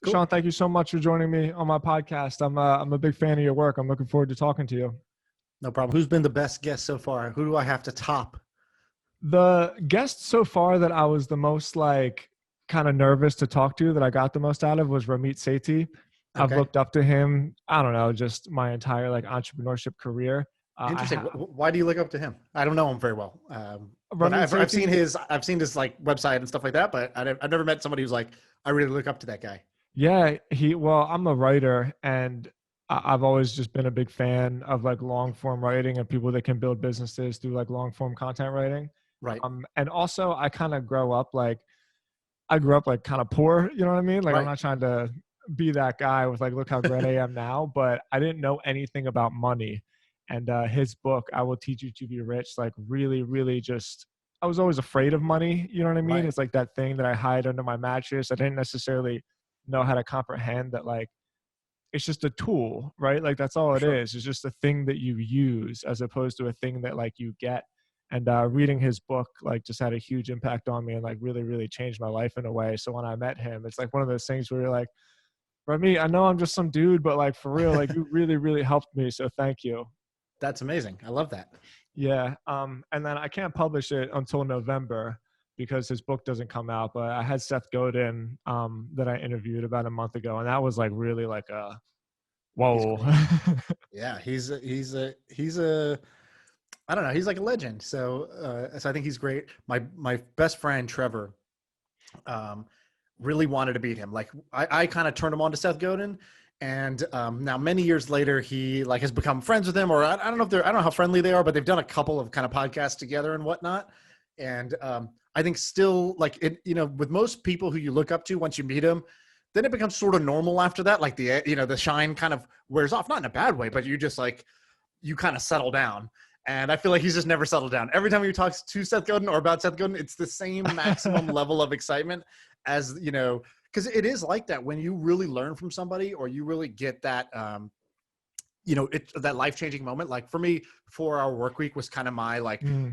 Cool. Shaan, thank you so much for joining me on my podcast. I'm a big fan of your work. I'm looking forward to talking to you. No problem. Who's been the best guest so far? Who do I have to top? The guest so far that I was the most kind of nervous to talk to, that I got the most out of, was Ramit Sethi. I've Okay. looked up to him, I don't know, just my entire entrepreneurship career. Interesting. Why do you look up to him? I don't know him very well. But Ramit I've seen Sethi, his like website and stuff like that, but I've never met somebody who's like, I really look up to that guy. yeah, well, I'm a writer, and I've always just been a big fan of long form writing and people that can build businesses through long form content writing. Right. And also I kind of grow up I grew up kind of poor, you know what I mean? I'm Right. not trying to be that guy with look how great I am now, but I didn't know anything about money. And his book, I Will Teach You to Be Rich, really, really just, I was always afraid of money. You know what I mean? Right. It's that thing that I hide under my mattress. I didn't necessarily know how to comprehend that it's just a tool, right? That's all For it sure. is. It's just a thing that you use as opposed to a thing that you get. And reading his book just had a huge impact on me and really, really changed my life in a way. So when I met him, it's one of those things where you're like, Remy, I know I'm just some dude, but for real, you really, really helped me. So thank you. That's amazing. I love that. Yeah. And then I can't publish it until November because his book doesn't come out. But I had Seth Godin that I interviewed about a month ago, and that was really a He's whoa. great. Yeah. He's a I don't know. He's like a legend. So I think he's great. My best friend, Trevor, um, really wanted to beat him. I kind of turned him on to Seth Godin. And now many years later, he has become friends with him, or I don't know if I don't know how friendly they are, but they've done a couple of kind of podcasts together and whatnot. And I think still with most people who you look up to, once you meet them, then it becomes sort of normal after that. The shine kind of wears off, not in a bad way, but you just you kind of settle down. And I feel like he's just never settled down. Every time he talks to Seth Godin or about Seth Godin, it's the same maximum level of excitement as, because it is like that when you really learn from somebody or you really get that, that life-changing moment. Like for me, 4-Hour Workweek was kind of my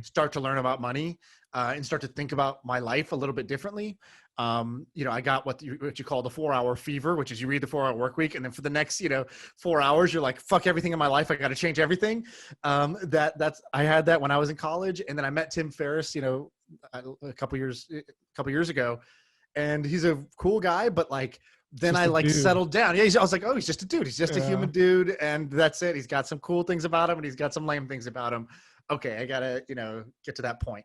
start to learn about money and start to think about my life a little bit differently. I got what you call the 4-hour fever, which is you read the 4-Hour Workweek, and then for the next 4 hours you're like, fuck everything in my life, I got to change everything. I had that when I was in college, and then I met Tim Ferriss a couple years ago, and he's a cool guy, but then I settled down. Yeah, I was like, oh, he's just a dude. He's just a human dude, and that's it. He's got some cool things about him, and he's got some lame things about him. Okay, I gotta get to that point.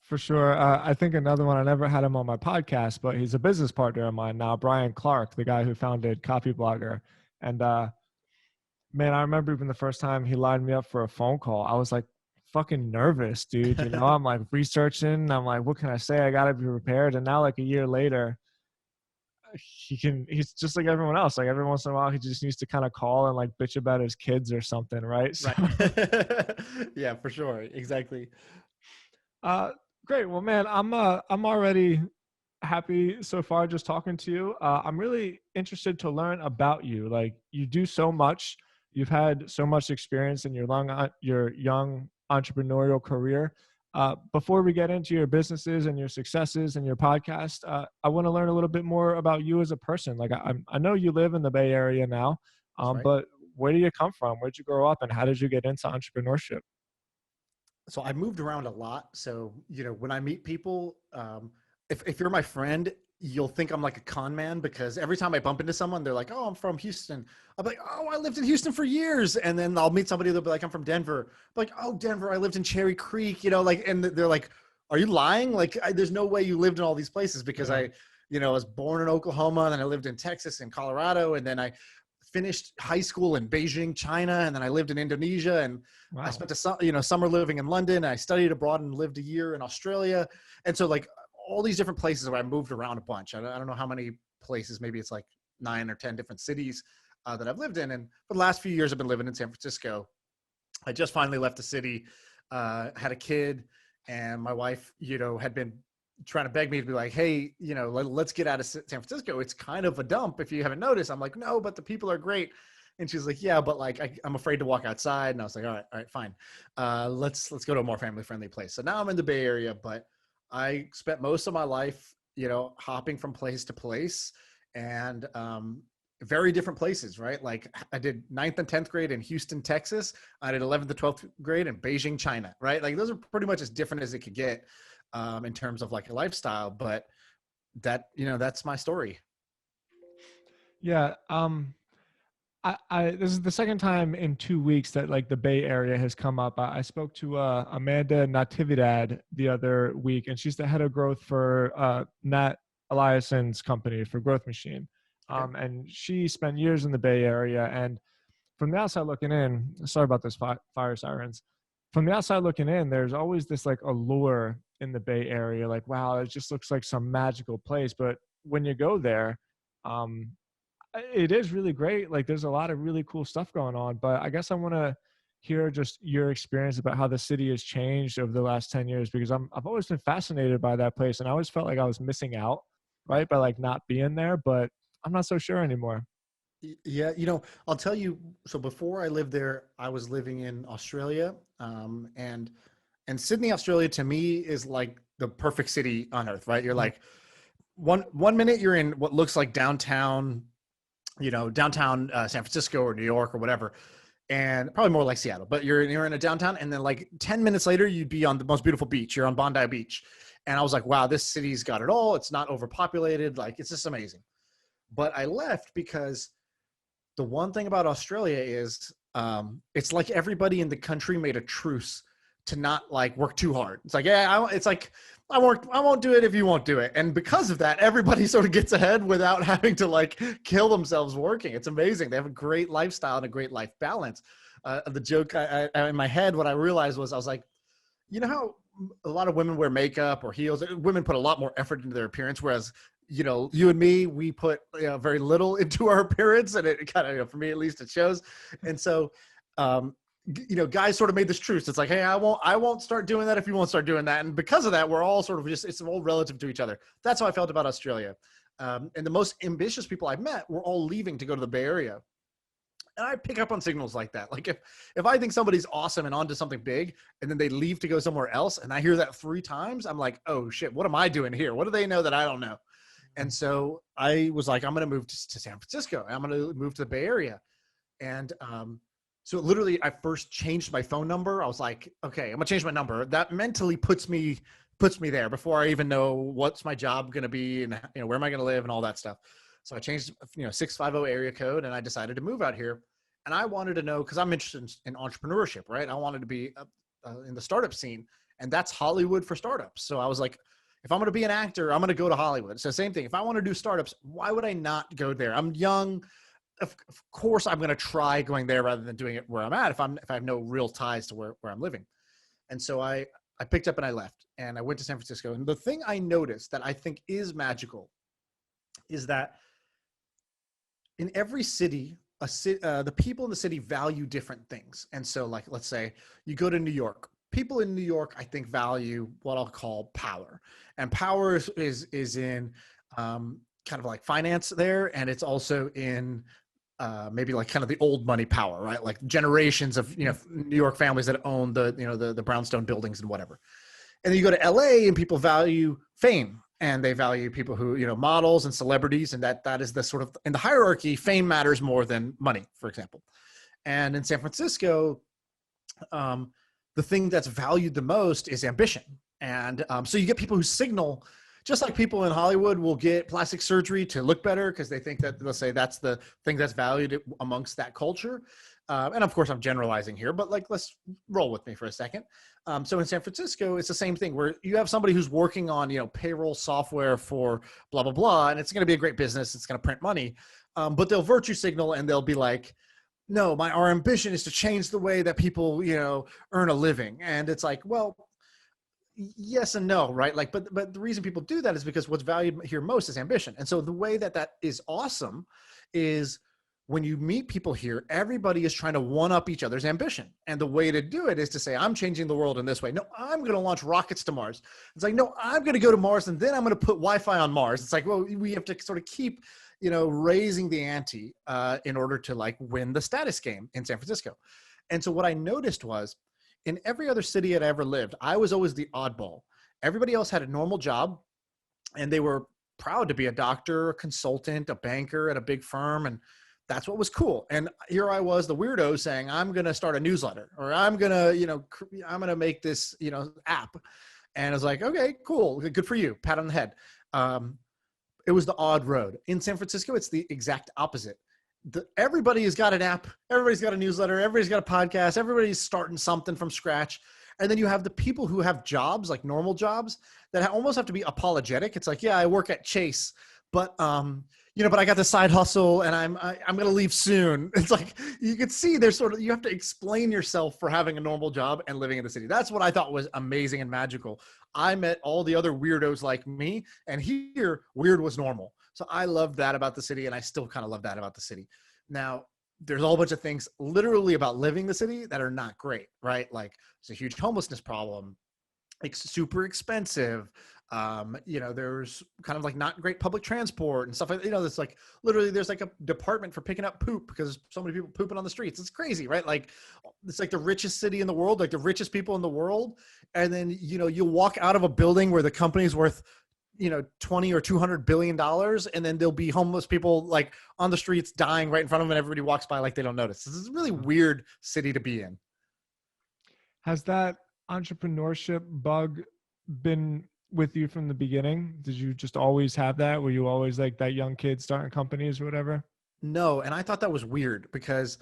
For sure. I think another one, I never had him on my podcast, but he's a business partner of mine now, Brian Clark, the guy who founded Copyblogger. And man, I remember even the first time he lined me up for a phone call, I was fucking nervous, dude. I'm researching. I'm what can I say? I got to be prepared. And now a year later, he's just like everyone else. Every once in a while, he just needs to kind of call and bitch about his kids or something. Right. So, right. Yeah, for sure. Exactly. Great. Well, man, I'm already happy so far just talking to you. I'm really interested to learn about you. You do so much. You've had so much experience in your young entrepreneurial career. Before we get into your businesses and your successes and your podcast, I want to learn a little bit more about you as a person. I know you live in the Bay Area now, right. but where do you come from? Where'd you grow up, and how did you get into entrepreneurship? So I moved around a lot. So, when I meet people, if you're my friend, you'll think I'm like a con man, because every time I bump into someone, they're like, oh, I'm from Houston. I'm like, oh, I lived in Houston for years. And then I'll meet somebody, they'll be like, I'm from Denver. I'm like, oh, Denver, I lived in Cherry Creek, and they're like, are you lying? There's no way you lived in all these places, because I was born in Oklahoma, and then I lived in Texas and Colorado. And then I finished high school in Beijing, China. And then I lived in Indonesia, and wow. I spent summer living in London. I studied abroad and lived a year in Australia. And so all these different places where I moved around a bunch. I don't know how many places, maybe it's 9 or 10 different cities that I've lived in. And for the last few years, I've been living in San Francisco. I just finally left the city, had a kid, and my wife, had been trying to beg me to be like, hey, let's get out of San Francisco. It's kind of a dump if you haven't noticed. I'm like, no, but the people are great. And she's like, yeah, but I'm afraid to walk outside. And I was like, all right, fine. Let's go to a more family friendly place. So now I'm in the Bay Area, but I spent most of my life, hopping from place to place. and very different places, right? Like I did 9th and 10th grade in Houston, Texas. I did 11th to 12th grade in Beijing, China, right? Like those are pretty much as different as it could get in terms of like a lifestyle. But that, that's my story. Yeah. This is the second time in 2 weeks that like the Bay Area has come up. I spoke to Amanda Natividad the other week, and she's the head of growth for Nat Eliason's company for Growth Machine. Okay. And she spent years in the Bay Area. And from the outside looking in, sorry about this fire sirens. From the outside looking in, there's always this like allure in the Bay Area. Like, wow, it just looks like some magical place. But when you go there, um, it is really great. Like there's a lot of really cool stuff going on, but I guess I want to hear just your experience about how the city has changed over the last 10 years, because I've always been fascinated by that place. And I always felt like I was missing out, right? By like not being there, but I'm not so sure anymore. Yeah, I'll tell you. So before I lived there, I was living in Australia, and Sydney, Australia, to me is like the perfect city on earth, right? You're like one minute you're in what looks like downtown, downtown San Francisco or New York or whatever, and probably more like Seattle. But you're in a downtown, and then like 10 minutes later, you'd be on the most beautiful beach. You're on Bondi Beach, and I was like, wow, this city's got it all. It's not overpopulated. Like it's just amazing. But I left because the one thing about Australia is it's like everybody in the country made a truce to not like work too hard. It's like, yeah, it's like I won't do it if you won't do it. And because of that, everybody sort of gets ahead without having to like kill themselves working. It's amazing. They have a great lifestyle and a great life balance. The joke I in my head, what I realized was I was like, you know how a lot of women wear makeup or heels? Women put a lot more effort into their appearance, whereas you and me, we put very little into our appearance, and it kind of, for me at least, it shows. And so, guys sort of made this truce. It's like, hey, I won't start doing that if you won't start doing that. And because of that, we're all sort of it's all relative to each other. That's how I felt about Australia. And the most ambitious people I've met were all leaving to go to the Bay Area. And I pick up on signals like that. Like if I think somebody's awesome and onto something big, and then they leave to go somewhere else, and I hear that 3 times, I'm like, oh shit, what am I doing here? What do they know that I don't know? And so I was like, I'm going to move to San Francisco. I'm going to move to the Bay Area. And so literally I first changed my phone number. I was like, okay, I'm going to change my number. That mentally puts me there before I even know what's my job going to be and where am I going to live and all that stuff. So I changed, 650 area code, and I decided to move out here. And I wanted to know, because I'm interested in entrepreneurship, right? I wanted to be in the startup scene, and that's Hollywood for startups. So I was like, if I'm going to be an actor, I'm going to go to Hollywood. So same thing. If I want to do startups, why would I not go there? I'm young. Of course, I'm going to try going there rather than doing it where I'm at if I have no real ties to where I'm living. And so I picked up and I left, and I went to San Francisco. And the thing I noticed that I think is magical is that in every city, the people in the city value different things. And so, like, let's say you go to New York. People in New York, I think, value what I'll call power, and power is in kind of like finance there, and it's also in maybe like kind of the old money power, right? Like generations of New York families that own the brownstone buildings and whatever. And then you go to LA, and people value fame, and they value people who, models and celebrities. And that is the sort of, in the hierarchy, fame matters more than money, for example. And in San Francisco, the thing that's valued the most is ambition. And so you get people who signal, just like people in Hollywood will get plastic surgery to look better because they think that, they'll say that's the thing that's valued amongst that culture. And of course I'm generalizing here, but like, let's roll with me for a second. So in San Francisco, it's the same thing where you have somebody who's working on, payroll software for blah, blah, blah, and it's going to be a great business. It's going to print money. But they'll virtue signal, and they'll be like, no, our ambition is to change the way that people, earn a living. And it's like, well, yes and no, right? Like, but the reason people do that is because what's valued here most is ambition. And so the way that is awesome is when you meet people here, everybody is trying to one up each other's ambition. And the way to do it is to say, I'm changing the world in this way. No, I'm going to launch rockets to Mars. It's like, no, I'm going to go to Mars, and then I'm going to put Wi-Fi on Mars. It's like, well, we have to sort of keep, raising the ante in order to like win the status game in San Francisco. And so what I noticed was, in every other city I'd ever lived, I was always the oddball. Everybody else had a normal job, and they were proud to be a doctor, a consultant, a banker at a big firm. And that's what was cool. And here I was, the weirdo, saying, I'm going to start a newsletter, or I'm going to, I'm going to make this, app. And I was like, okay, cool. Good for you. Pat on the head. It was the odd road. In San Francisco, it's the exact opposite. Everybody has got an app. Everybody's got a newsletter. Everybody's got a podcast. Everybody's starting something from scratch. And then you have the people who have jobs, like normal jobs, that almost have to be apologetic. It's like, yeah, I work at Chase, but but I got the side hustle and I'm going to leave soon. It's like, you could see there's you have to explain yourself for having a normal job and living in the city. That's what I thought was amazing and magical. I met all the other weirdos like me, and here weird was normal. So I loved that about the city, and I still kind of love that about the city. Now, there's a whole bunch of things literally about living the city that are not great, right? Like, it's a huge homelessness problem. It's super expensive. There's kind of like not great public transport and stuff like, there's like literally there's like a department for picking up poop because so many people pooping on the streets. It's crazy, right? Like, it's like the richest city in the world, like the richest people in the world. And then, you walk out of a building where the company's worth, 20 or $200 billion. And then there'll be homeless people like on the streets dying right in front of them, and everybody walks by like they don't notice. This is a really weird city to be in. Has that entrepreneurship bug been with you from the beginning? Did you just always have that? Were you always like that young kid starting companies or whatever? No. And I thought that was weird because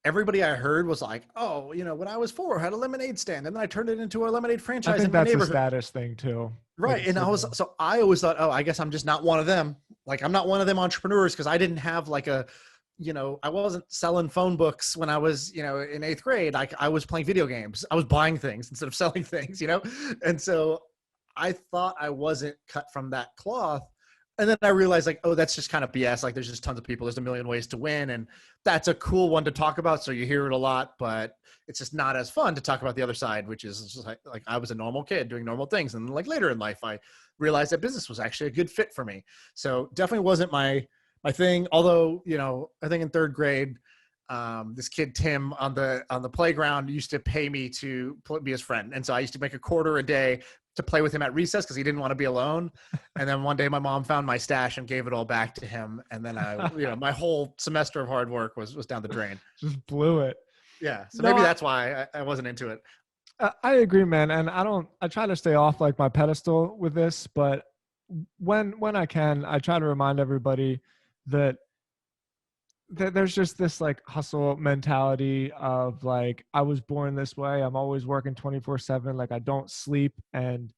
everybody I heard was like, oh, when I was 4, I had a lemonade stand, and then I turned it into a lemonade franchise. I think in my that's neighborhood. a status thing too. Right. And I always thought, oh, I guess I'm just not one of them. Like, I'm not one of them entrepreneurs, because I didn't have like I wasn't selling phone books when I was, in 8th grade. I was playing video games. I was buying things instead of selling things, And so I thought I wasn't cut from that cloth. And then I realized, like, oh, that's just kind of BS. Like, there's just tons of people. There's a million ways to win. And that's a cool one to talk about. So you hear it a lot, but it's just not as fun to talk about the other side, which is just like I was a normal kid doing normal things. And like later in life, I realized that business was actually a good fit for me. So definitely wasn't my thing. Although, I think in 3rd grade, this kid, Tim, on the playground used to pay me to be his friend. And so I used to make $0.25 a day to play with him at recess because he didn't want to be alone. And then one day my mom found my stash and gave it all back to him. And then my whole semester of hard work was down the drain. Just blew it. Yeah. So maybe that's why I wasn't into it. I agree, man. And I try to stay off like my pedestal with this, but when I can, I try to remind everybody that there's just this like hustle mentality of like, I was born this way. I'm always working 24/7. Like, I don't sleep. And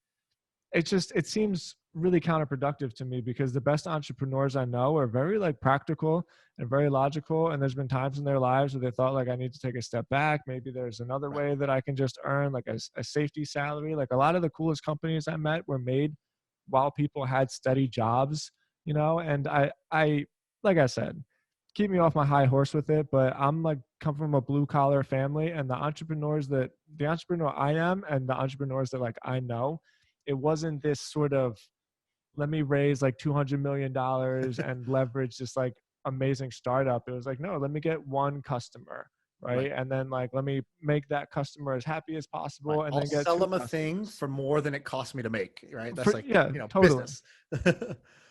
it seems really counterproductive to me, because the best entrepreneurs I know are very like practical and very logical. And there's been times in their lives where they thought like, I need to take a step back. Maybe there's another way that I can just earn like a safety salary. Like, a lot of the coolest companies I met were made while people had steady jobs, and I, like I said, keep me off my high horse with it, but I'm like come from a blue collar family, and the entrepreneur I am and the entrepreneurs that like I know, it wasn't this sort of, let me raise like $200 million and leverage this like amazing startup. It was like, no, let me get one customer. Right. And then like, let me make that customer as happy as possible. And I'll then get sell them a thing for more than it cost me to make. Right. That's totally. Business.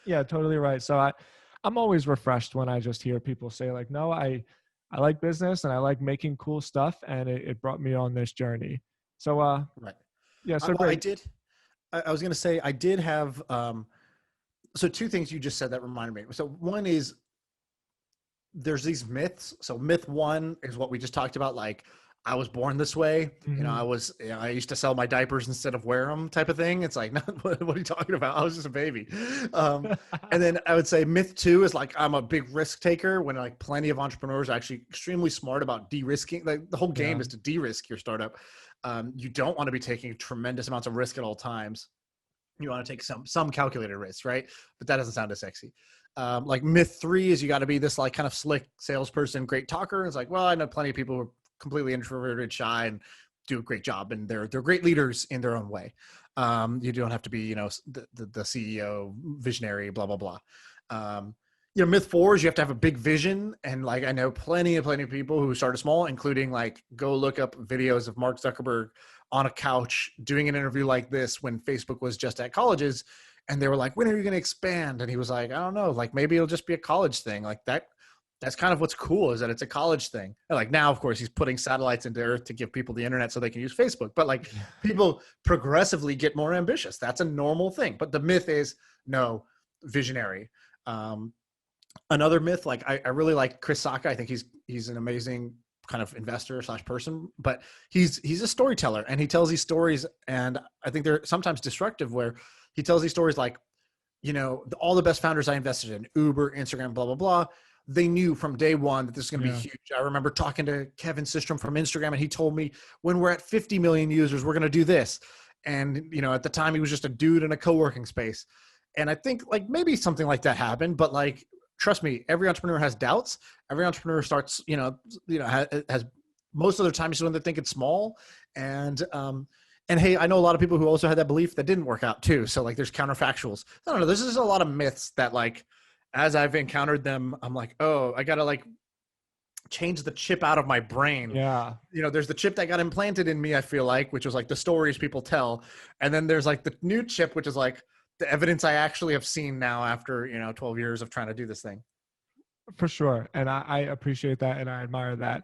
Yeah, totally right. So I'm always refreshed when I just hear people say like, no, I like business and I like making cool stuff, and it brought me on this journey. So, right. Yeah. So I was going to say, I did have, so 2 things you just said that reminded me. So one is, there's these myths. So myth 1 is what we just talked about. Like, I was born this way. Mm-hmm. I used to sell my diapers instead of wear them, type of thing. It's like, what are you talking about? I was just a baby. And then I would say myth 2 is like, I'm a big risk taker, when like plenty of entrepreneurs are actually extremely smart about de-risking. Like, the whole game is to de-risk your startup. You don't want to be taking tremendous amounts of risk at all times. You want to take some calculated risks, right? But that doesn't sound as sexy. Like myth 3 is you got to be this like kind of slick salesperson, great talker. It's like, well, I know plenty of people who are completely introverted, shy, and do a great job, and they're great leaders in their own way. You don't have to be, the CEO, visionary, blah, blah, blah. Myth 4 is you have to have a big vision. And like, I know plenty of people who started small, including like, go look up videos of Mark Zuckerberg on a couch doing an interview like this when Facebook was just at colleges. And they were like, when are you going to expand? And he was like, I don't know, like maybe it'll just be a college thing. Like that's kind of what's cool, is that it's a college thing. And like now, of course, he's putting satellites into Earth to give people the internet so they can use Facebook. But like people progressively get more ambitious. That's a normal thing. But the myth is no, visionary. Another myth, like I really like Chris Sacca. I think he's an amazing kind of investor / person, but he's a storyteller, and he tells these stories. And I think they're sometimes destructive, where he tells these stories like, all the best founders I invested in, Uber, Instagram, blah, blah, blah. They knew from day one that this is going to be huge. I remember talking to Kevin Systrom from Instagram, and he told me, when we're at 50 million users, we're going to do this. And, at the time he was just a dude in a co-working space. And I think like maybe something like that happened, but like, trust me, every entrepreneur has doubts. Every entrepreneur starts, has most of their time when they think it's small. And hey, I know a lot of people who also had that belief that didn't work out too. So like there's counterfactuals. I don't know. There's just a lot of myths that like, as I've encountered them, I'm like, oh, I got to like change the chip out of my brain. Yeah. There's the chip that got implanted in me, I feel like, which was like the stories people tell. And then there's like the new chip, which is like the evidence I actually have seen now after, 12 years of trying to do this thing. For sure. And I appreciate that. And I admire that.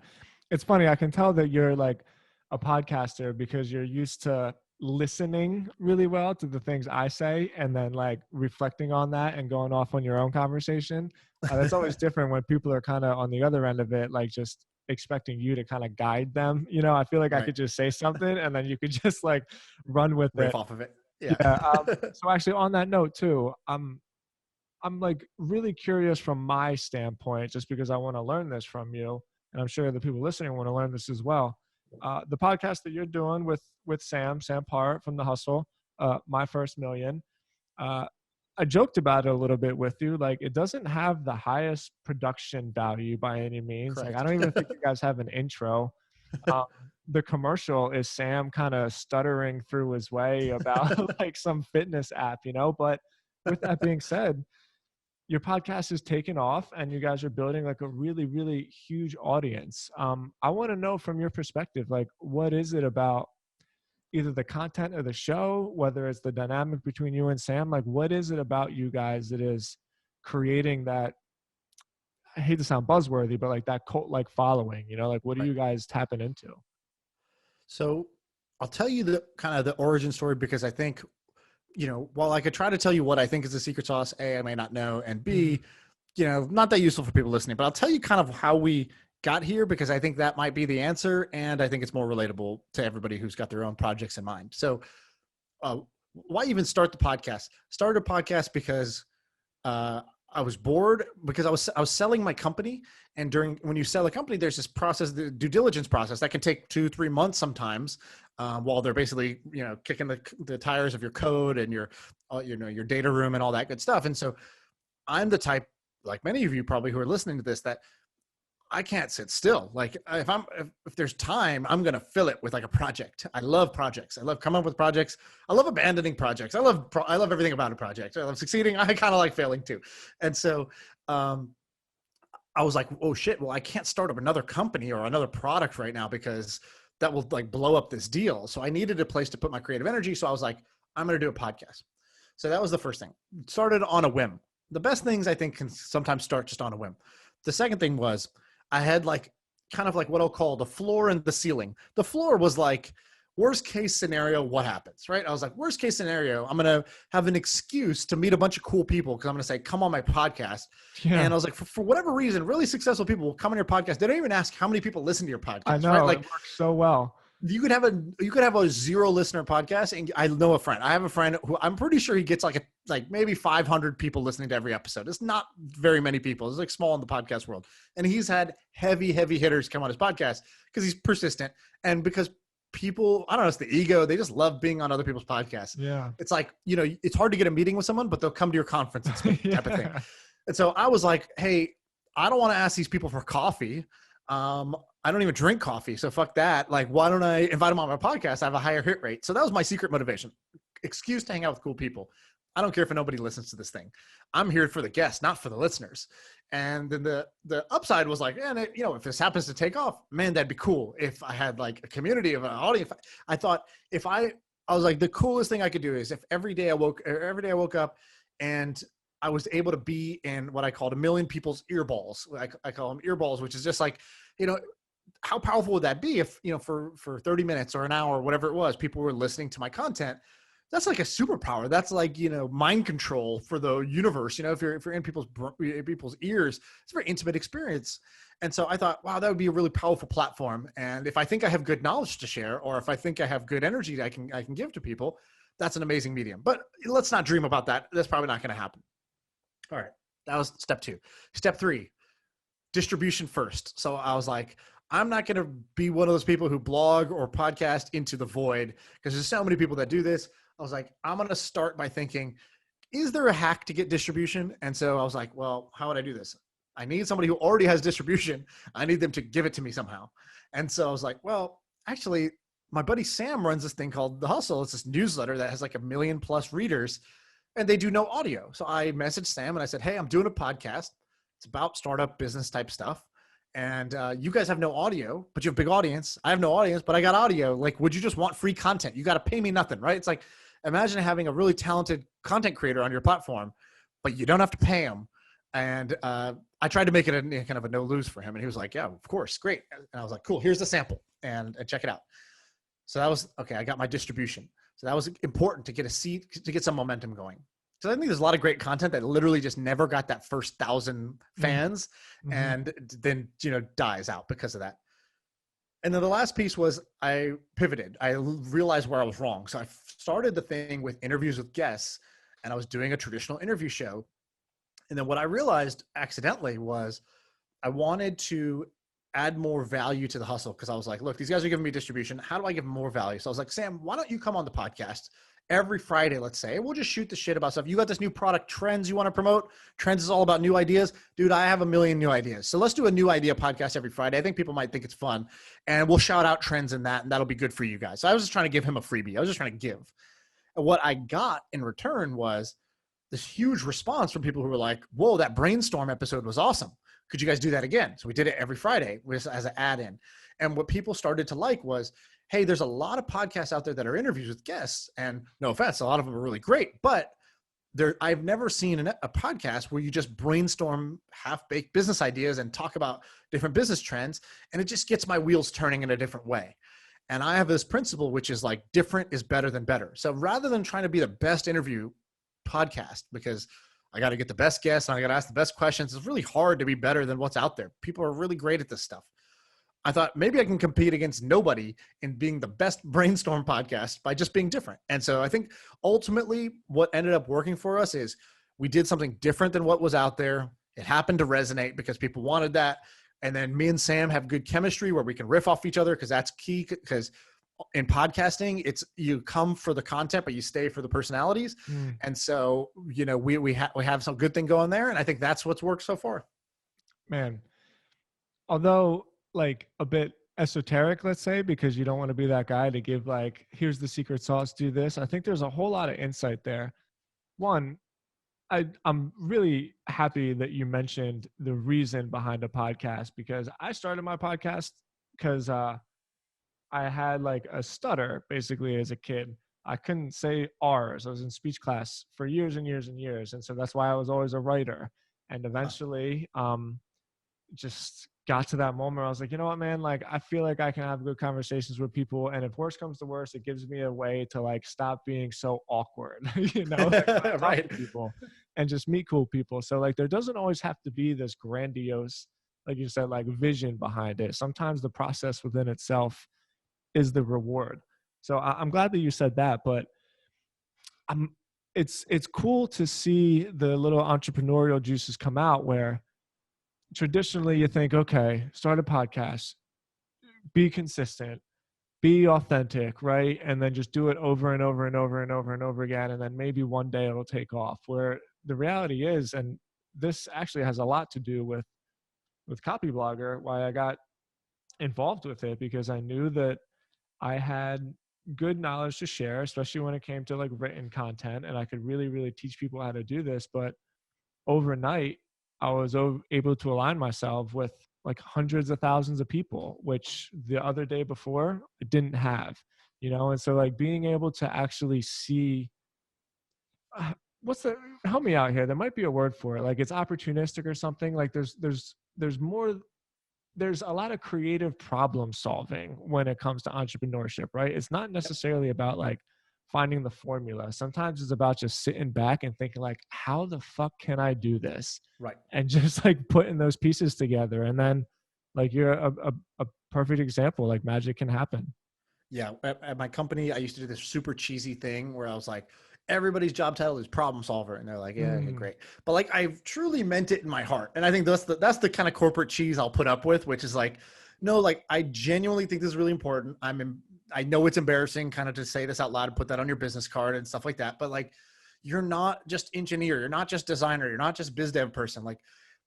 It's funny. I can tell that you're like a podcaster because you're used to listening really well to the things I say and then like reflecting on that and going off on your own conversation. That's always different when people are kind of on the other end of it, like just expecting you to kind of guide them. I feel like I could just say something and then you could just like run with Riff it. off of it. Yeah. So actually on that note too, I'm like really curious from my standpoint, just because I want to learn this from you. And I'm sure the people listening want to learn this as well. The podcast that you're doing with Sam Parr from The Hustle, My First Million, I joked about it a little bit with you. Like, it doesn't have the highest production value by any means. Correct. Like, I don't even think you guys have an intro. The commercial is Sam kind of stuttering through his way about like some fitness app, but with that being said, your podcast is taken off and you guys are building like a really, really huge audience. I want to know from your perspective, like, what is it about either the content of the show, whether it's the dynamic between you and Sam, like what is it about you guys that is creating that, I hate to sound buzzworthy, but like that cult-like following, like what are you guys tapping into? So I'll tell you the kind of the origin story, because I think, while I could try to tell you what I think is the secret sauce, A, I may not know, and B, not that useful for people listening, but I'll tell you kind of how we got here, because I think that might be the answer. And I think it's more relatable to everybody who's got their own projects in mind. So why even start the podcast? Started a podcast because I was bored, because I was selling my company. And when you sell a company, there's this process, the due diligence process that can take 2-3 months sometimes, while they're basically, kicking the tires of your code and your data room and all that good stuff. And so I'm the type, like many of you probably who are listening to this, that I can't sit still. Like if there's time, I'm going to fill it with like a project. I love projects. I love coming up with projects. I love abandoning projects. I love everything about a project. I love succeeding. I kind of like failing too. And so, I was like, oh shit, well, I can't start up another company or another product right now, because that will like blow up this deal. So I needed a place to put my creative energy. So I was like, I'm going to do a podcast. So that was the first thing. Started on a whim. The best things I think can sometimes start just on a whim. The second thing was I had like kind of like what I'll call the floor and the ceiling. The floor was like, worst case scenario, what happens, right? I was like, worst case scenario, I'm going to have an excuse to meet a bunch of cool people, because I'm going to say, come on my podcast. Yeah. And I was like, for whatever reason, really successful people will come on your podcast. They don't even ask how many people listen to your podcast. I know, right? Like, it works so well. You could have a 0 listener podcast. And I know I have a friend who I'm pretty sure he gets like maybe 500 people listening to every episode. It's not very many people. It's like small in the podcast world. And he's had heavy hitters come on his podcast because he's persistent. And because people, I don't know, it's the ego. They just love being on other people's podcasts. Yeah. It's like, it's hard to get a meeting with someone, but they'll come to your conference and speak type of thing. And so I was like, hey, I don't want to ask these people for coffee. I don't even drink coffee. So fuck that. Like, why don't I invite them on my podcast? I have a higher hit rate. So that was my secret motivation. Excuse to hang out with cool people. I don't care if nobody listens to this thing. I'm here for the guests, not for the listeners. And then the upside was like, man, if this happens to take off, man, that'd be cool. If I had like a community of an audience, I thought if I I was like, the coolest thing I could do is if every day I woke up and I was able to be in what I called a million people's earballs. I call them earballs, which is just like, you know, how powerful would that be if, you know, for 30 minutes or an hour, or whatever it was, people were listening to my content. That's like a superpower. That's like, you know, mind control for the universe. You know, if you're in people's ears, it's a very intimate experience. And so I thought, wow, that would be a really powerful platform. And if I think I have good knowledge to share, or if I think I have good energy that I can give to people, that's an amazing medium. But let's not dream about that. That's probably not going to happen. All right. That was step 2. Step 3, distribution first. So I was like, I'm not going to be one of those people who blog or podcast into the void, because there's so many people that do this. I was like, I'm going to start by thinking, is there a hack to get distribution? And so I was like, well, how would I do this? I need somebody who already has distribution. I need them to give it to me somehow. And so I was like, well, actually, my buddy Sam runs this thing called The Hustle. It's this newsletter that has like 1 million+ readers, and they do no audio. So I messaged Sam and I said, hey, I'm doing a podcast. It's about startup business type stuff. And you guys have no audio, but you have a big audience. I have no audience, but I got audio. Like, would you just want free content? You got to pay me nothing, right? It's like, imagine having a really talented content creator on your platform, but you don't have to pay him. And I tried to make it a kind of a no lose for him. And he was like, yeah, of course. Great. And I was like, cool, here's the sample and check it out. So that was, okay, I got my distribution. So that was important to get a seat, to get some momentum going. So I think there's a lot of great content that literally just never got that first 1,000 fans and then, you know, dies out because of that. And then the last piece was I pivoted. I realized where I was wrong. So I started the thing with interviews with guests, and I was doing a traditional interview show. And then what I realized accidentally was I wanted to add more value to the hustle, because I was like, look, these guys are giving me distribution. How do I give them more value? So I was like, Sam, why don't you come on the podcast every Friday, let's say, we'll just shoot the shit about stuff. You got this new product, Trends, you want to promote? Trends is all about new ideas. Dude, I have 1 million new ideas. So let's do a new idea podcast every Friday. I think people might think it's fun, and we'll shout out trends in that, and that'll be good for you guys. So I was just trying to give him a freebie. I was just trying to give. And what I got in return was this huge response from people who were like, whoa, that brainstorm episode was awesome. Could you guys do that again? So we did it every Friday as an add-in. And what people started to like was, hey, there's a lot of podcasts out there that are interviews with guests, and no offense, a lot of them are really great, but I've never seen a podcast where you just brainstorm half-baked business ideas and talk about different business trends, and it just gets my wheels turning in a different way. And I have this principle, which is like, different is better than better. So rather than trying to be the best interview podcast, because I got to get the best guests and I got to ask the best questions, it's really hard to be better than what's out there. People are really great at this stuff. I thought maybe I can compete against nobody in being the best brainstorm podcast by just being different. And so I think ultimately what ended up working for us is we did something different than what was out there. It happened to resonate because people wanted that. And then me and Sam have good chemistry where we can riff off each other, because that's key. Because in podcasting, it's you come for the content, but you stay for the personalities. And so, you know, we have some good thing going there. And I think that's what's worked so far. Man, although like a bit esoteric, let's say, because you don't want to be that guy to give like, here's the secret sauce, do this. I think there's a whole lot of insight there. One, I'm really happy that you mentioned the reason behind a podcast, because I started my podcast because I had like a stutter basically as a kid. I couldn't say R's. I was in speech class for years and years and years. And so that's why I was always a writer. And eventually just got to that moment. I was like, you know what, man, like, I feel like I can have good conversations with people. And if worse comes to worse, it gives me a way to like stop being so awkward, you know, like, right. To people and just meet cool people. So like, there doesn't always have to be this grandiose, like you said, like vision behind it. Sometimes the process within itself is the reward. So I'm glad that you said that, but it's cool to see the little entrepreneurial juices come out, where traditionally you think, okay, start a podcast, be consistent, be authentic, right? And then just do it over and over and over and over and over again. And then maybe one day it'll take off. Where the reality is, and this actually has a lot to do with Copyblogger, why I got involved with it, because I knew that I had good knowledge to share, especially when it came to like written content, and I could really, really teach people how to do this. But overnight, I was able to align myself with like hundreds of thousands of people, which the other day before I didn't have. you know? And so like being able to actually see, uh, what's the, help me out here. There might be a word for it. Like it's opportunistic or something. Like there's more, there's a lot of creative problem solving when it comes to entrepreneurship, right? It's not necessarily about like finding the formula. Sometimes it's about just sitting back and thinking like, how the fuck can I do this? Right. And just like putting those pieces together. And then like you're a perfect example, like magic can happen. Yeah. At my company, I used to do this super cheesy thing where I was like, everybody's job title is problem solver. And they're like, yeah, yeah, Mm, great. But like, I truly meant it in my heart. And I think that's the kind of corporate cheese I'll put up with, which is like, no, like I genuinely think this is really important. I know it's embarrassing kind of to say this out loud and put that on your business card and stuff like that. But like, you're not just engineer. You're not just designer. You're not just biz dev person. Like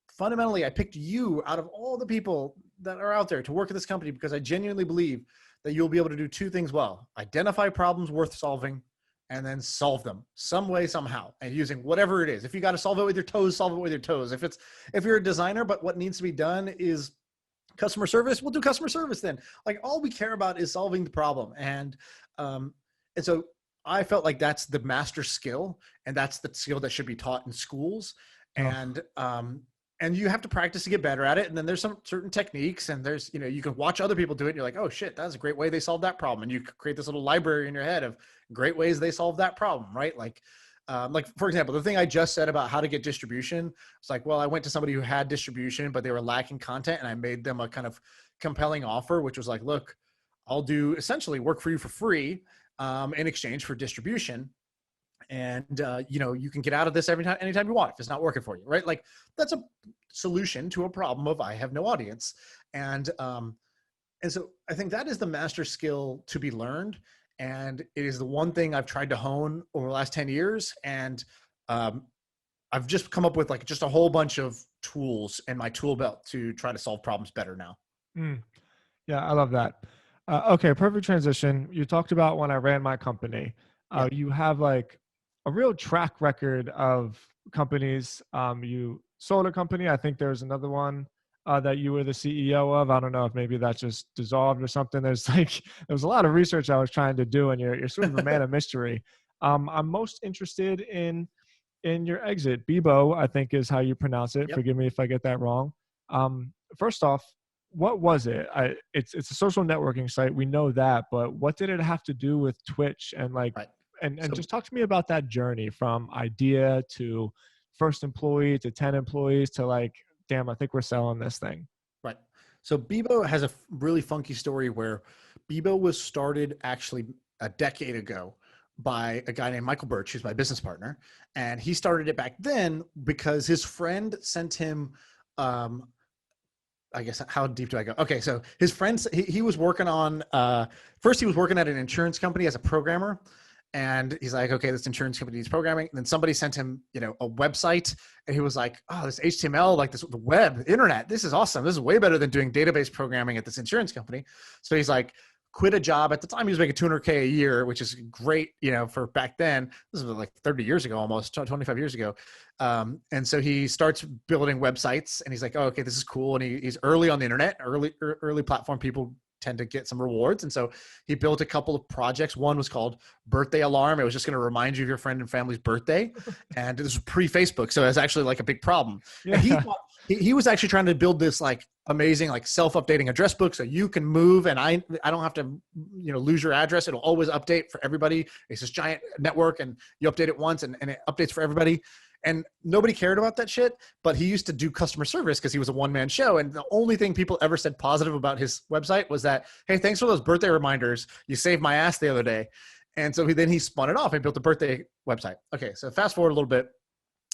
fundamentally, I picked you out of all the people that are out there to work at this company because I genuinely believe that you'll be able to do two things well: identify problems worth solving and then solve them some way, somehow, and using whatever it is. If you got to solve it with your toes, solve it with your toes. If you're a designer, but what needs to be done is customer service, we'll do customer service then. Like all we care about is solving the problem. And so I felt like that's the master skill, and that's the skill that should be taught in schools. oh, And you have to practice to get better at it. And then there's some certain techniques, and there's, you can watch other people do it. And you're like, oh shit, that's a great way they solved that problem. And you create this little library in your head of great ways they solved that problem. Right. Like for example, the thing I just said about how to get distribution, it's like, well, I went to somebody who had distribution, but they were lacking content. And I made them a kind of compelling offer, which was like, look, I'll do essentially work for you for free in exchange for distribution. And you can get out of this anytime you want if it's not working for you, right? Like that's a solution to a problem of I have no audience. And so I think that is the master skill to be learned, and it is the one thing I've tried to hone over the last 10 years. And I've just come up with like just a whole bunch of tools in my tool belt to try to solve problems better now. mm. Yeah, I love that. Okay, perfect transition. You talked about when I ran my company. Yeah. You have like a real track record of companies. You sold a company. I think there's another one that you were the CEO of. I don't know if maybe that just dissolved or something. There's like there was a lot of research I was trying to do, and you're sort of a man of mystery. I'm most interested in your exit. Bebo, I think is how you pronounce it. Yep. Forgive me if I get that wrong. First off, what was it? It's a social networking site. We know that, but what did it have to do with Twitch and like, Right. and So just talk to me about that journey from idea to first employee to 10 employees to like, damn, I think we're selling this thing. Right. So Bebo has a really funky story where Bebo was started actually a decade ago by a guy named Michael Birch, who's my business partner. And he started it back then because his friend sent him, I guess, how deep do I go? Okay. So his friend, he was working on, first he was working at an insurance company as a programmer. And he's like, okay, this insurance company needs programming. And then somebody sent him, a website, and he was like, oh, this HTML, like this, the web, the internet, this is awesome. This is way better than doing database programming at this insurance company. So he's like, quit a job. At the time he was making $200K a year, which is great, for back then. This was like 30 years ago, almost 25 years ago. And so he starts building websites, and he's like, oh, okay, this is cool. And he's early on the internet, early platform. People tend to get some rewards. And so he built a couple of projects. One was called Birthday Alarm. It was just going to remind you of your friend and family's birthday. And this was pre-Facebook. So it was actually like a big problem. Yeah. And he was actually trying to build this like amazing, like self-updating address book. So you can move, and I don't have to, lose your address. It'll always update for everybody. It's this giant network, and you update it once and it updates for everybody. And nobody cared about that shit, but he used to do customer service because he was a one-man show. And the only thing people ever said positive about his website was that, hey, thanks for those birthday reminders. You saved my ass the other day. And so then he spun it off and built a birthday website. Okay, so fast forward a little bit.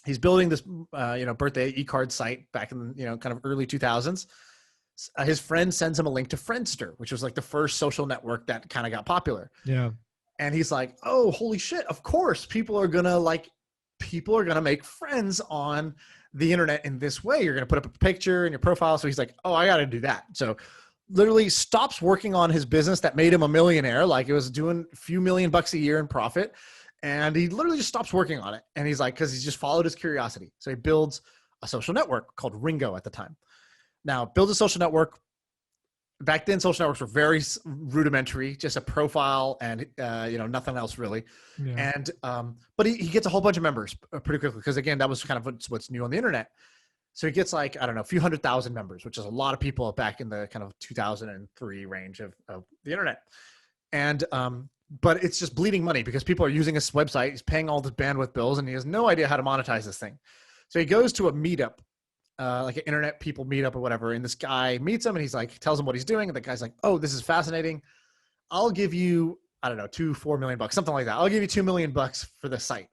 He's building this, birthday e-card site back in, kind of early 2000s. His friend sends him a link to Friendster, which was like the first social network that kind of got popular. Yeah. And he's like, oh, holy shit. Of course, people are going to make friends on the internet in this way. You're going to put up a picture in your profile. So he's like, oh, I got to do that. So literally stops working on his business that made him a millionaire. Like it was doing a few $1,000,000 a year in profit. And he literally just stops working on it. And he's like, cause he's just followed his curiosity. So he builds a social network called Ringo at the time. Now builds a social network, back then social networks were very rudimentary, just a profile and nothing else really. Yeah. And but he gets a whole bunch of members pretty quickly, because again, that was kind of what's new on the internet. So he gets like, I don't know, a few 100,000 members, which is a lot of people back in the kind of 2003 range of the internet. And but it's just bleeding money because people are using his website. He's paying all the bandwidth bills, and he has no idea how to monetize this thing. So he goes to a meetup, like an internet people meetup or whatever. And this guy meets him, and he's like, tells him what he's doing. And the guy's like, oh, this is fascinating. I'll give you, I don't know, $4 million, something like that. I'll give you $2 million for the site.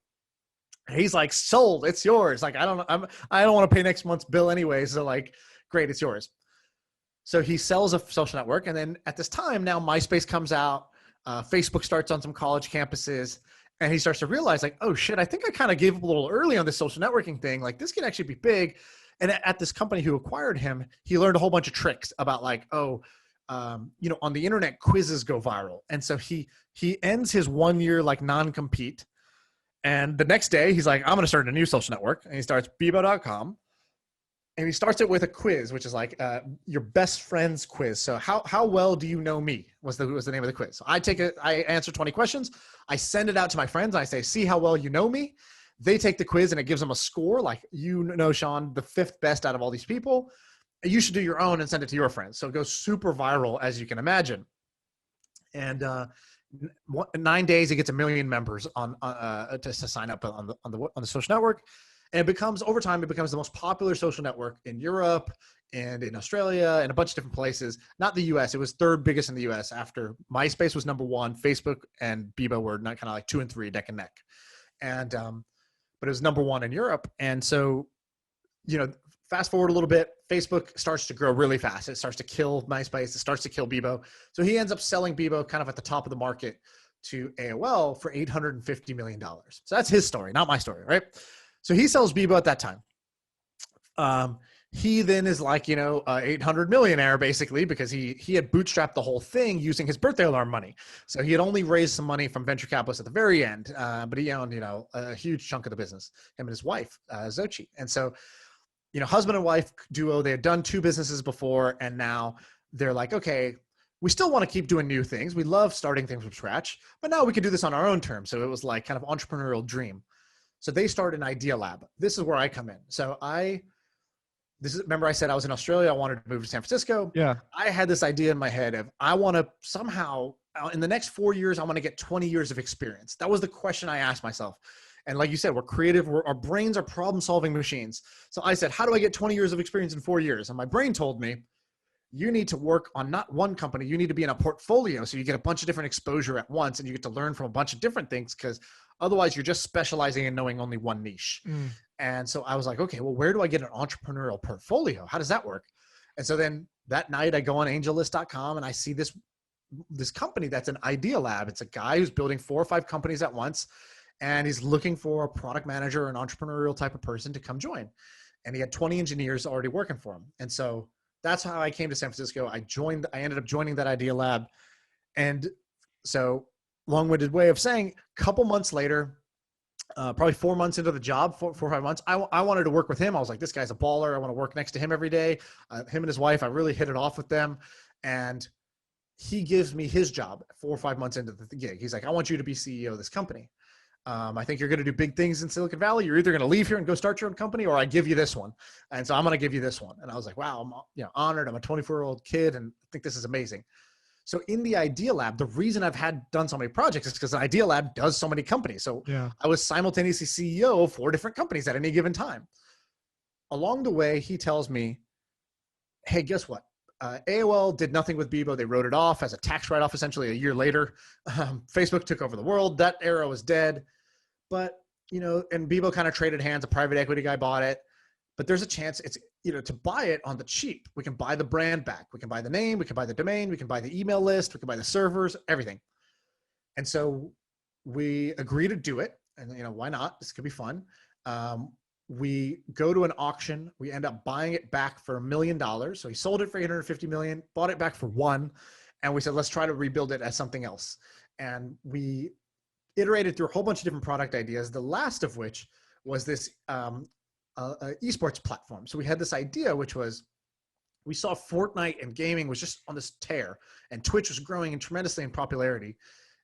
And he's like, sold, it's yours. Like, I don't want to pay next month's bill anyway. So like, great, it's yours. So he sells a social network. And then at this time now, MySpace comes out, Facebook starts on some college campuses, and he starts to realize like, oh shit, I think I kind of gave up a little early on this social networking thing. Like, this could actually be big. And at this company who acquired him, he learned a whole bunch of tricks about like, on the internet, quizzes go viral. And so he ends his 1 year like non-compete. And the next day he's like, I'm going to start a new social network. And he starts Bebo.com. And he starts it with a quiz, which is like your best friend's quiz. So how well do you know me was the name of the quiz. So I answer 20 questions. I send it out to my friends. I say, see how well you know me. They take the quiz, and it gives them a score. Like, Shaan, the 5th best out of all these people. You should do your own and send it to your friends. So it goes super viral, as you can imagine. And 9 days, he gets 1 million members to sign up on the social network. And it becomes the most popular social network in Europe and in Australia and a bunch of different places. Not the US. It was 3rd biggest in the US after MySpace was number 1. Facebook and Bebo were kind of like 2 and 3, neck and neck. And, but it was number 1 in Europe. And so, fast forward a little bit, Facebook starts to grow really fast. It starts to kill MySpace. It starts to kill Bebo. So he ends up selling Bebo kind of at the top of the market to AOL for $850 million. So that's his story, not my story, right? So he sells Bebo at that time. He then is like, 800 millionaire basically, because he had bootstrapped the whole thing using his birthday alarm money. So he had only raised some money from venture capitalists at the very end, but he owned, a huge chunk of the business, him and his wife, Xochi. And so, husband and wife duo, they had done 2 businesses before, and now they're like, okay, we still want to keep doing new things. We love starting things from scratch, but now we can do this on our own terms. So it was like kind of entrepreneurial dream. So they started an idea lab. This is where I come in. So remember I said I was in Australia. I wanted to move to San Francisco. Yeah. I had this idea in my head of, I want to somehow, in the next 4 years, I want to get 20 years of experience. That was the question I asked myself. And like you said, we're creative. Our brains are problem-solving machines. So I said, how do I get 20 years of experience in 4 years? And my brain told me, you need to work on not one company. You need to be in a portfolio. So you get a bunch of different exposure at once, and you get to learn from a bunch of different things, because otherwise you're just specializing and knowing only one niche. And so I was like, okay, well, where do I get an entrepreneurial portfolio? How does that work? And so then that night I go on angellist.com, and I see this company that's an idea lab. It's a guy who's building 4 or 5 companies at once, and he's looking for a product manager or an entrepreneurial type of person to come join. And he had 20 engineers already working for him. And so that's how I came to San Francisco. I ended up joining that idea lab. And so, long-winded way of saying, a couple months later, probably 4 months into the job, 4 or 5 months, I wanted to work with him. I was like, this guy's a baller. I want to work next to him every day. Him and his wife, I really hit it off with them. And he gives me his job 4 or 5 months into the gig. He's like, I want you to be CEO of this company. I think you're going to do big things in Silicon Valley. You're either going to leave here and go start your own company, or I give you this one. And so I'm going to give you this one. And I was like, wow, I'm honored. I'm a 24-year-old kid, and I think this is amazing. So in the Idea Lab, the reason I've done so many projects is because the Idea Lab does so many companies. So yeah. I was simultaneously CEO of 4 different companies at any given time. Along the way, he tells me, hey, guess what? AOL did nothing with Bebo. They wrote it off as a tax write-off essentially a year later. Facebook took over the world. That era was dead. But, and Bebo kind of traded hands. A private equity guy bought it. But there's a chance it's, to buy it on the cheap. We can buy the brand back. We can buy the name. We can buy the domain. We can buy the email list. We can buy the servers, everything. And so we agree to do it. And, why not? This could be fun. We go to an auction. We end up buying it back for $1 million. So he sold it for $850 million, bought it back for $1 million. And we said, let's try to rebuild it as something else. And we iterated through a whole bunch of different product ideas, the last of which was this esports platform. So we had this idea, which was we saw Fortnite and gaming was just on this tear, and Twitch was growing tremendously in popularity.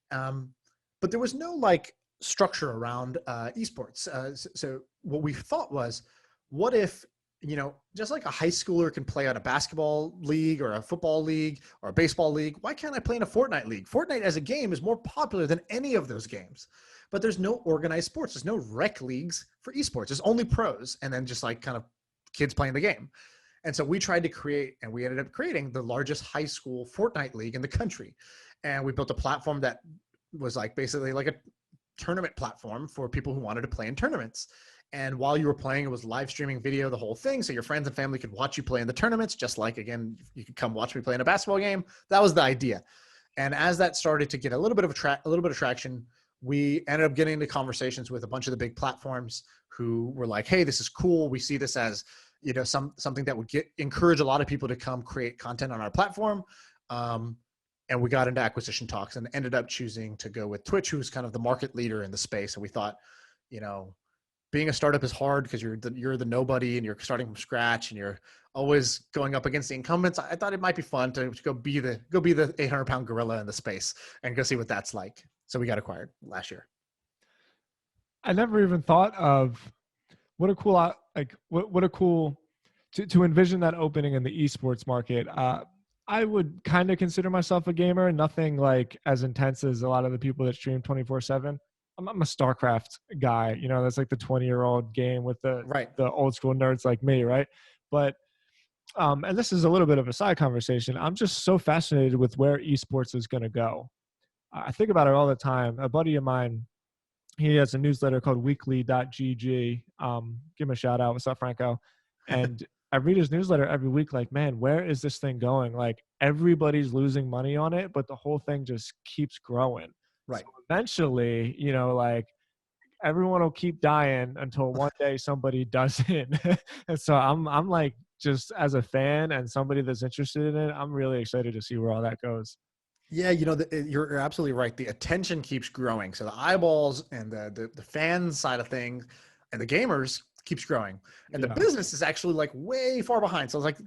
But there was no like structure around esports. So what we thought was, what if, just like a high schooler can play on a basketball league or a football league or a baseball league, why can't I play in a Fortnite league? Fortnite as a game is more popular than any of those games, but there's no organized sports. There's no rec leagues for esports. There's only pros and then just like kind of kids playing the game. And so we tried to create, and we ended up creating the largest high school Fortnite league in the country. And we built a platform that was like basically like a tournament platform for people who wanted to play in tournaments. And while you were playing, it was live streaming video, the whole thing. So your friends and family could watch you play in the tournaments, just like, again, you could come watch me play in a basketball game. That was the idea. And as that started to get a little bit of traction, we ended up getting into conversations with a bunch of the big platforms who were like, hey, this is cool. We see this as, something that would encourage a lot of people to come create content on our platform. And we got into acquisition talks and ended up choosing to go with Twitch, who's kind of the market leader in the space. And we thought, being a startup is hard because you're the nobody and you're starting from scratch and you're always going up against the incumbents. I thought it might be fun to go be the 800-pound gorilla in the space and go see what that's like. So we got acquired last year. I never even thought of what a cool to envision that opening in the esports market. I would kind of consider myself a gamer, nothing like as intense as a lot of the people that stream 24/7. I'm a StarCraft guy, that's like the 20-year-old game with the old school nerds like me, right? But and this is a little bit of a side conversation. I'm just so fascinated with where esports is going to go. I think about it all the time. A buddy of mine, he has a newsletter called weekly.gg. Give him a shout out. What's up, Franco? And I read his newsletter every week, like, man, where is this thing going? Like, everybody's losing money on it, but the whole thing just keeps growing. Right. So eventually, like, everyone will keep dying until one day somebody doesn't. And so I'm like, just as a fan and somebody that's interested in it, I'm really excited to see where all that goes. Yeah, you're absolutely right. The attention keeps growing. So the eyeballs and the fan side of things and the gamers keeps growing. And the business is actually like way far behind. So it's like,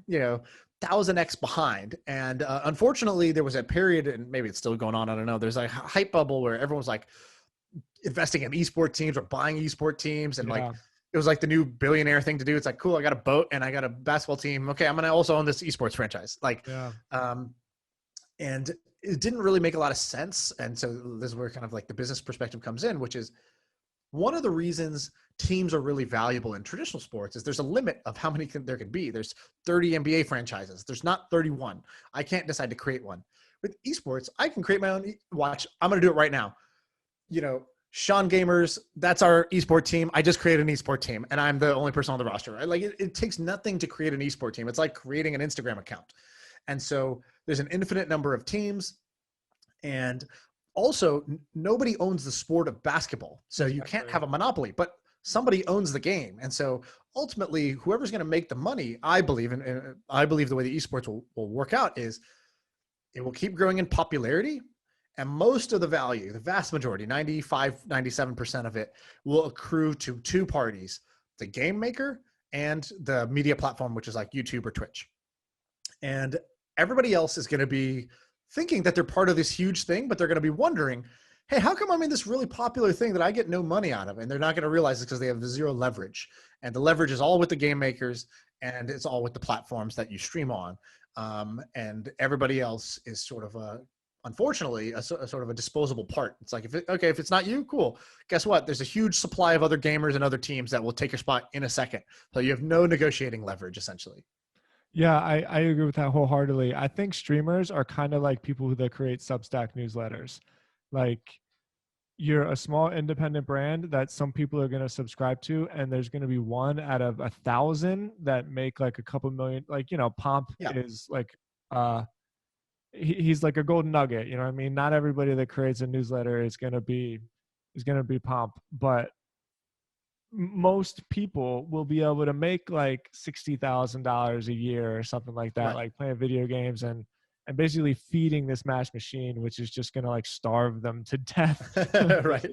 1,000x behind. And unfortunately, there was a period, and maybe it's still going on, I don't know. There's a hype bubble where everyone was like investing in esport teams or buying esport teams. And like, it was like the new billionaire thing to do. It's like, cool, I got a boat and I got a basketball team. Okay, I'm going to also own this esports franchise. Like, and it didn't really make a lot of sense. And so this is where kind of like the business perspective comes in, which is one of the reasons teams are really valuable in traditional sports is there's a limit of how many there can be. There's 30 NBA franchises. There's not 31. I can't decide to create one. With esports, I can create my own watch. I'm going to do it right now. Shaan Gamers, that's our esport team. I just created an esport team and I'm the only person on the roster. Right? Like it takes nothing to create an esport team. It's like creating an Instagram account. And so there's an infinite number of teams, and also nobody owns the sport of basketball. So you can't have a monopoly, but somebody owns the game. And so ultimately whoever's going to make the money, I believe, and I believe the way the esports will work out is it will keep growing in popularity. And most of the value, the vast majority, 95, 97% of it will accrue to two parties, the game maker and the media platform, which is like YouTube or Twitch. And everybody else is going to be thinking that they're part of this huge thing, but they're going to be wondering, hey, how come I'm in this really popular thing that I get no money out of? And they're not going to realize it because they have zero leverage. And the leverage is all with the game makers and it's all with the platforms that you stream on. And everybody else is sort of unfortunately, a sort of a disposable part. It's like, if it's not you, cool. Guess what? There's a huge supply of other gamers and other teams that will take your spot in a second. So you have no negotiating leverage, essentially. Yeah, I agree with that wholeheartedly. I think streamers are kind of like people that create Substack newsletters. Like, you're a small independent brand that some people are going to subscribe to, and there's going to be one out of 1,000 that make like a couple million. Like, Pomp is like, he's like a golden nugget. You know what I mean? Not everybody that creates a newsletter is going to be Pomp, but most people will be able to make like $60,000 a year or something like that, like playing video games and basically feeding this mass machine, which is just going to like starve them to death. Right.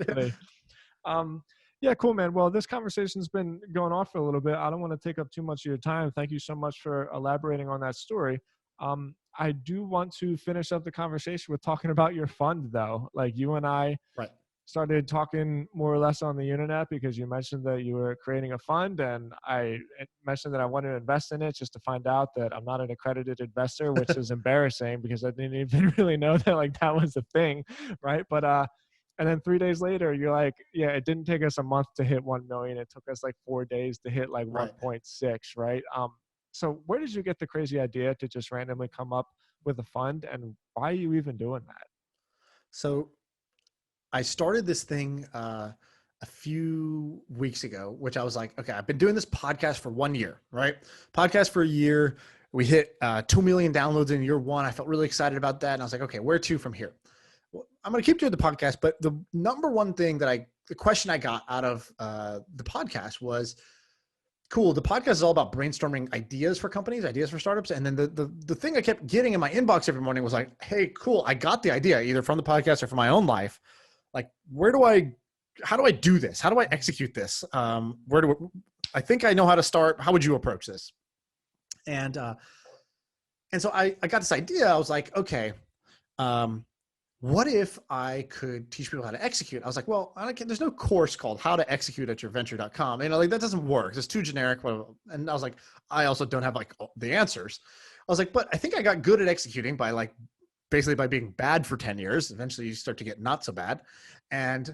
Yeah, cool, man. Well, this conversation's been going on for a little bit. I don't want to take up too much of your time. Thank you so much for elaborating on that story. I do want to finish up the conversation with talking about your fund, though. Like you and I Right. started talking more or less on the internet because you mentioned that you were creating a fund, and I mentioned that I wanted to invest in it, just to find out that I'm not an accredited investor, which is embarrassing because I didn't even really know that like that was a thing, right? But and then 3 days later, you're like, yeah, it didn't take us a month to hit 1 million. It took us like 4 days to hit like Right. 1.6, right? So where did you get the crazy idea to just randomly come up with a fund, and why are you even doing that? So I started this thing a few weeks ago, which I was like, okay, I've been doing this podcast for 1 year, right? Podcast for a year. We hit 2 million downloads in year one. I felt really excited about that. And I was like, okay, where to from here? Well, I'm going to keep doing the podcast, but the number one thing the question I got out of the podcast was, cool, the podcast is all about brainstorming ideas for companies, ideas for startups. And then the thing I kept getting in my inbox every morning was like, hey, cool, I got the idea either from the podcast or from my own life. Like, how do I do this? How do I execute this? I think I know how to start. How would you approach this? And so I got this idea. I was like, okay, what if I could teach people how to execute? I was like, well, there's no course called how to execute at yourventure.com. Like that doesn't work. It's too generic. And I was like, I also don't have like the answers. I was like, but I think I got good at executing by basically by being bad for 10 years. Eventually you start to get not so bad. And I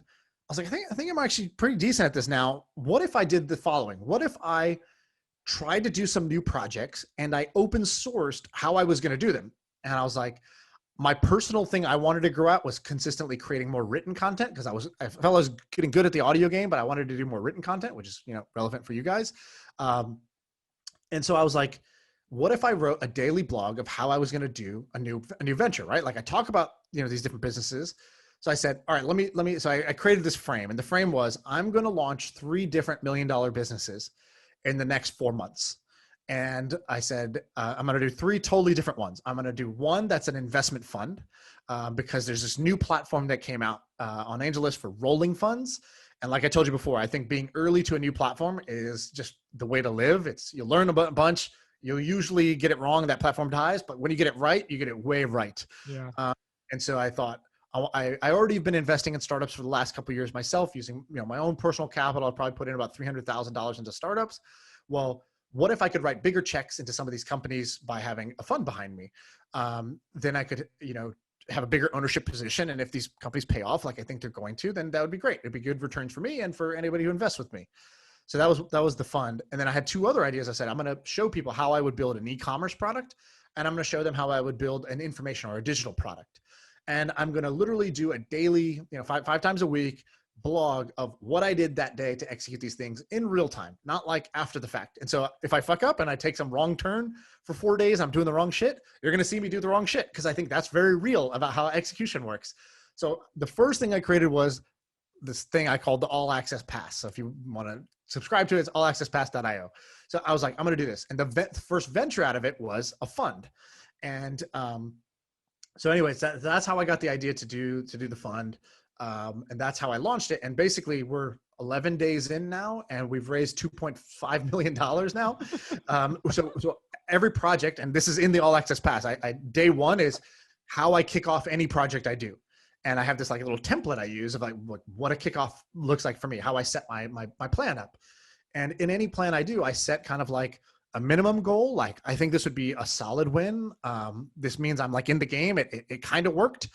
was like, I think I'm actually pretty decent at this now. What if I did the following? What if I tried to do some new projects and I open sourced how I was going to do them? And I was like, my personal thing I wanted to grow out was consistently creating more written content, because I felt I was getting good at the audio game, but I wanted to do more written content, which is, relevant for you guys. And so I was like, what if I wrote a daily blog of how I was going to do a new venture, right? Like I talk about, these different businesses. So I said, all right, let me, so I created this frame, and the frame was, I'm going to launch 3 different $1 million businesses in the next 4 months. And I said, I'm going to do 3 totally different ones. I'm going to do one that's an investment fund, because there's this new platform that came out on AngelList for rolling funds. And like I told you before, I think being early to a new platform is just the way to live. You learn a bunch. You'll usually get it wrong. That platform dies. But when you get it right, you get it way right. Yeah. And so I thought, I already have been investing in startups for the last couple of years myself, using my own personal capital. I've probably put in about $300,000 into startups. Well, what if I could write bigger checks into some of these companies by having a fund behind me? Then I could, have a bigger ownership position. And if these companies pay off, like I think they're going to, then that would be great. It'd be good returns for me and for anybody who invests with me. So that was the fund. And then I had 2 other ideas. I said, I'm going to show people how I would build an e-commerce product, and I'm going to show them how I would build an information or a digital product. And I'm going to literally do a daily, 5 times a week blog of what I did that day to execute these things in real time, not like after the fact. And so if I fuck up and I take some wrong turn for 4 days, I'm doing the wrong shit, you're going to see me do the wrong shit, because I think that's very real about how execution works. So the first thing I created was this thing I called the All Access Pass. So if you want to subscribe to it, it's allaccesspass.io. So I was like, I'm going to do this. And the first venture out of it was a fund. And so anyways, that's how I got the idea to do the fund. And that's how I launched it. And basically we're 11 days in now, and we've raised $2.5 million now. So every project, and this is in the All Access Pass, day one is how I kick off any project I do. And I have this like a little template I use of like what a kickoff looks like for me, how I set my plan up. And in any plan I do, I set kind of like a minimum goal. Like, I think this would be a solid win. This means I'm like in the game. It kind of worked.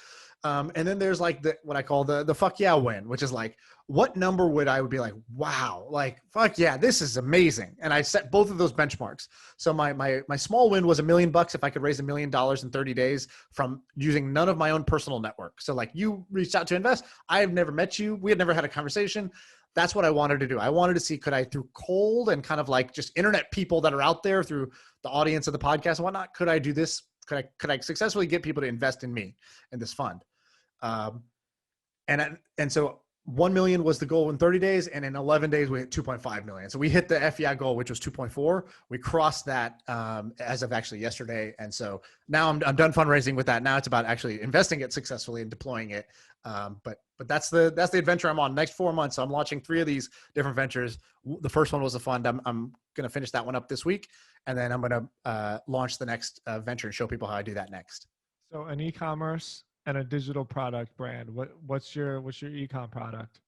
And then there's like what I call the fuck yeah win, which is like, what number would be like, wow, like, fuck yeah, this is amazing. And I set both of those benchmarks. So my small win was $1 million if I could raise $1 million in 30 days from using none of my own personal network. So like, you reached out to invest. I have never met you. We had never had a conversation. That's what I wanted to do. I wanted to see, could I, through cold and kind of like just internet people that are out there through the audience of the podcast and whatnot, could I do this? Could I successfully get people to invest in me in this fund? And so 1 million was the goal in 30 days. And in 11 days, we hit 2.5 million. So we hit the FEI goal, which was 2.4. We crossed that as of actually yesterday. And so now I'm done fundraising with that. Now it's about actually investing it successfully and deploying it. But that's the adventure I'm on. Next 4 months, so I'm launching 3 of these different ventures. The first one was a fund. I'm going to finish that one up this week. And then I'm going to launch the next venture and show people how I do that next. So an e-commerce and a digital product brand. What's your ecom product?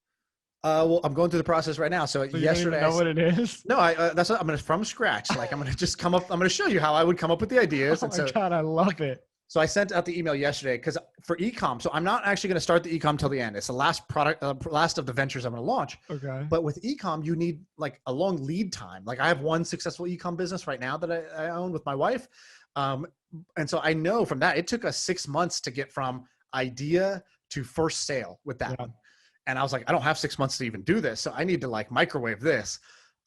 Well, I'm going through the process right now. So you yesterday, don't even know what it is? No, that's what I'm going to from scratch. Like I'm going to just come up. I'm going to show you how I would come up with the ideas. Oh my God, I love it. So I sent out the email yesterday because for Ecom, so I'm not actually going to start the Ecom till the end. It's the last product, last of the ventures I'm going to launch. Okay. But with Ecom, you need like a long lead time. Like I have one successful Ecom business right now that I own with my wife. And so I know from that, it took us 6 months to get from idea to first sale with that one. And I was like, I don't have 6 months to even do this. So I need to like microwave this.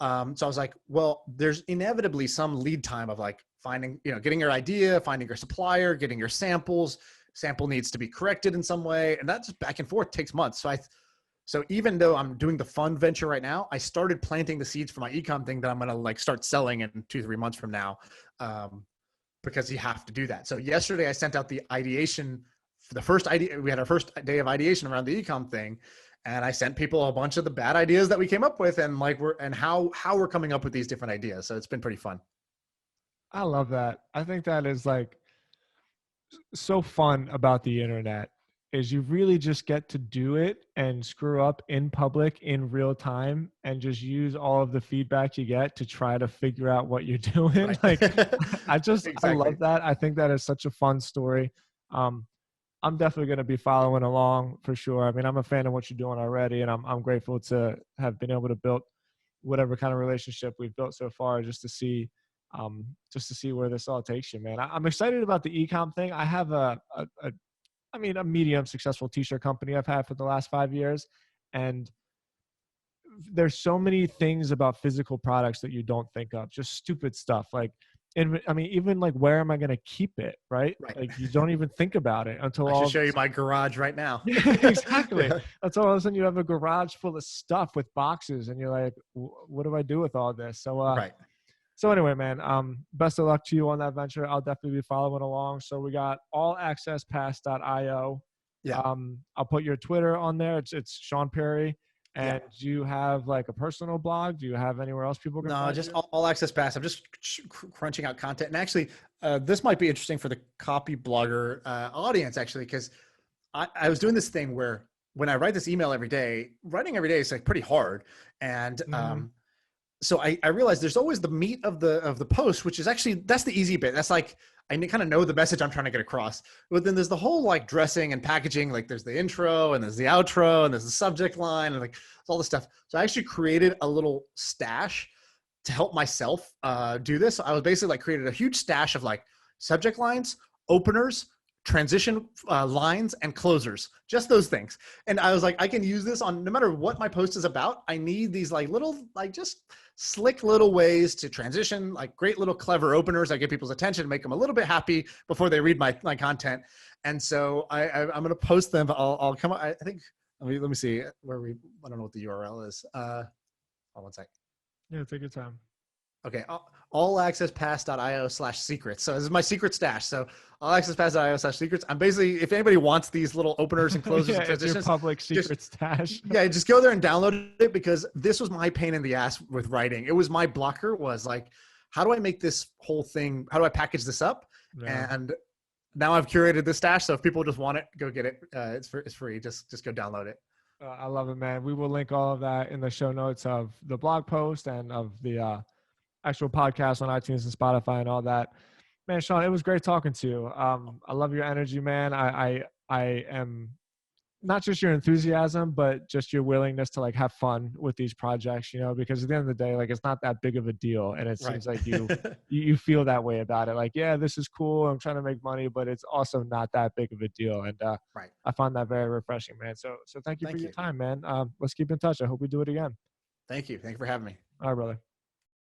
So I was like, well, there's inevitably some lead time of like finding, getting your idea, finding your supplier, getting your samples. Sample needs to be corrected in some way. And that just back and forth takes months. So even though I'm doing the fund venture right now, I started planting the seeds for my Ecom thing that I'm going to like start selling in 2-3 months from now. Because you have to do that. So yesterday I sent out the ideation for the first idea. We had our first day of ideation around the Ecom thing. And I sent people a bunch of the bad ideas that we came up with and like how we're coming up with these different ideas. So it's been pretty fun. I love that. I think that is like so fun about the internet is you really just get to do it and screw up in public in real time and just use all of the feedback you get to try to figure out what you're doing. Right. Like Exactly. I love that. I think that is such a fun story. I'm definitely going to be following along for sure. I mean, I'm a fan of what you're doing already, and I'm grateful to have been able to build whatever kind of relationship we've built so far just to see where this all takes you, man. I'm excited about the Ecom thing. I have a medium successful t-shirt company I've had for the last 5 years. And there's so many things about physical products that you don't think of, just stupid stuff. Like, and I mean, even like, where am I going to keep it? Right. Like you don't even think about it until I should show you my garage right now. Exactly. That's all of a sudden you have a garage full of stuff with boxes and you're like, what do I do with all this? So, right. So anyway, man, best of luck to you on that venture. I'll definitely be following along. So we got allaccesspass.io. Yeah. I'll put your Twitter on there. It's Shaan Puri. And Yeah. do you have like a personal blog? Do you have anywhere else people can No, find just you? all access pass. I'm just crunching out content. And actually, this might be interesting for the copy blogger audience, actually, because I was doing this thing where when I write this email every day, writing every day is like pretty hard. And so I realized there's always the meat of the post, which is actually, that's the easy bit. That's like, I kind of know the message I'm trying to get across. But then there's the whole like dressing and packaging. Like there's the intro and there's the outro and there's the subject line and like all this stuff. So I actually created a little stash to help myself do this. So I was basically like created a huge stash of like subject lines, openers, transition lines, and closers, just those things. And I was like, I can use this on no matter what my post is about. I need these like little, like just slick little ways to transition, like great little clever openers that get people's attention, make them a little bit happy before they read my content. And so I'm going to post them. I'll come. I think. Let me see where I don't know what the URL is. Hold on one sec. Yeah, take your time. Okay, allaccesspass.io/secrets. So this is my secret stash. So allaccesspass.io/secrets. I'm basically, if anybody wants these little openers and closers and transitions, it's your public secret stash. Yeah, just go there and download it, because this was my pain in the ass with writing. It was my blocker, was like, how do I make this whole thing? How do I package this up? Yeah. And now I've curated this stash. So if people just want it, go get it. It's free. Just go download it. I love it, man. We will link all of that in the show notes of the blog post and of the actual podcast on iTunes and Spotify and all that. Man, Shaan, it was great talking to you. I love your energy, man. I am not just your enthusiasm, but just your willingness to like have fun with these projects, because at the end of the day, like it's not that big of a deal. And it seems like you feel that way about it. Like, yeah, this is cool. I'm trying to make money, but it's also not that big of a deal. And I find that very refreshing, man. So thank you for your time, man. Let's keep in touch. I hope we do it again. Thank you. Thank you for having me. All right, brother.